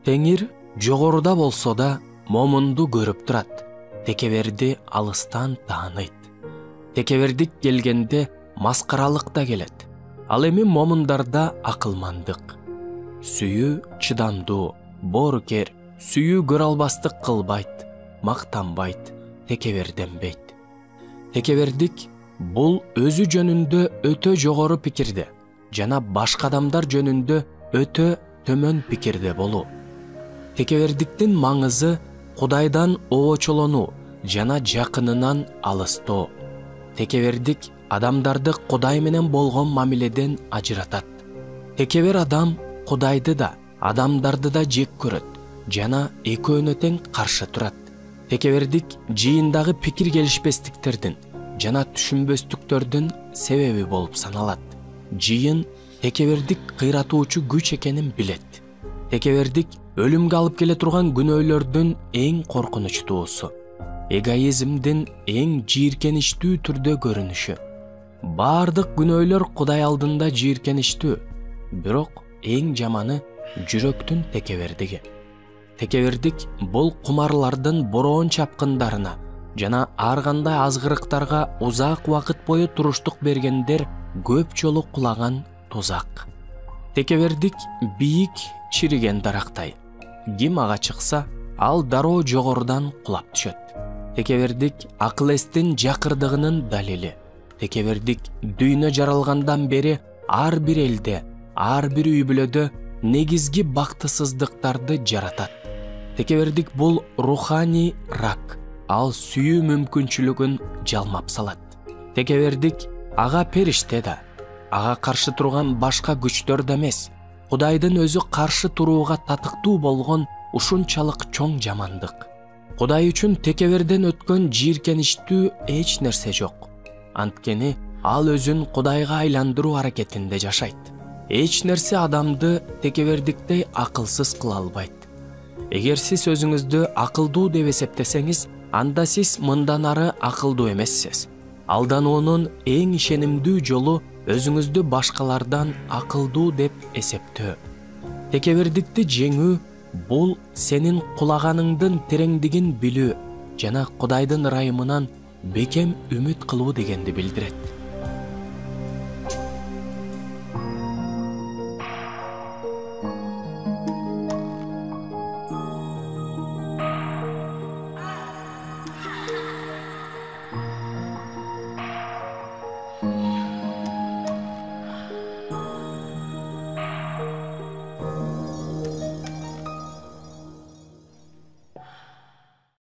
Теңир жогоруда болсо да момунду көрүп турат. Текеберди алыстан тааныйт. Текебердик келгенде маскаралык да келет. Ал эми момундарда акылмандык, сүйүү чыдамдуу, боорукер, сүйүү көрө албастык кылбайт, мактанбайт, текеберденбейт. Текебердик бул өзү жөнүндө өтө жогору пикирде жана башка адамдар жөнүндө өтө төмөн пикирде болуу. Текебердиктин маңызы Кудайдан обочолонуу жана жакынынан алыстоо. Текебердик адамдарды Кудай менен болгон мамиледен ажыратат. Текебер адам Кудайды да, адамдарды да жек көрөт жана экөөнө тең каршы турат. Текебердик жыйындагы пикир келишпестиктердин жана түшүнбөстүктөрдүн себеби болуп саналат. Жыйын текебердик кыйратуучу күч экенин билет. Текебердик өлүмгө алып келе турган күнөөлөрдүн эң коркунучтуусу, эгоизмдин эң жийиркеничтүү түрдө көрүнүшү. Бардык күнөөлөр Кудай алдында жийиркеничтүү, бирок эң жаманы жүрөктүн текебердиги. Текебердик бул кумарлардын бороон чапкындарына жана ар кандай азгырыктарга узак убакыт бою туруштук бергендер көп жолу кулаган тузак. Текебердик бийик чириген дарактай. Ким ага чыкса, ал дароо жогорудан кулап түшөт. Текебердик акыл эстин жакырдыгынын далили. Текебердик дүйнө жаралгандан бери ар бир элде, ар бир үй бүлөдө негизги бактысыздыктарды жаратат. Текебердик бул руханий рак. Ал сүйүү мүмкүнчүлүгүн жалмап салат. Текебердик ага периште да, ага каршы турган башка күчтөр да эмес, Кудайдын өзү каршы турууга татыктуу болгон ушунчалык чоң жамандык. Кудай үчүн текеберден өткөн жийиркеничтүү эч нерсе жок. Анткени ал өзүн Кудайга айландыруу аракетинде жашайт. Эч нерсе адамды текебердиктей акылсыз кыла албайт. Эгер сиз өзүңүздү акылдуу деп эсептесеңиз, анда сиз мындан ары акылдуу эмессиз. Алдануунун эң ишенимдүү жолу өзүңүздү башкалардан акылдуу деп эсептөө. Текебердикти жеңүү бул сенин кулаганыңдын тереңдигин билүү жана Кудайдын ырайымынан бекем үмүт кылуу дегенди билдирет.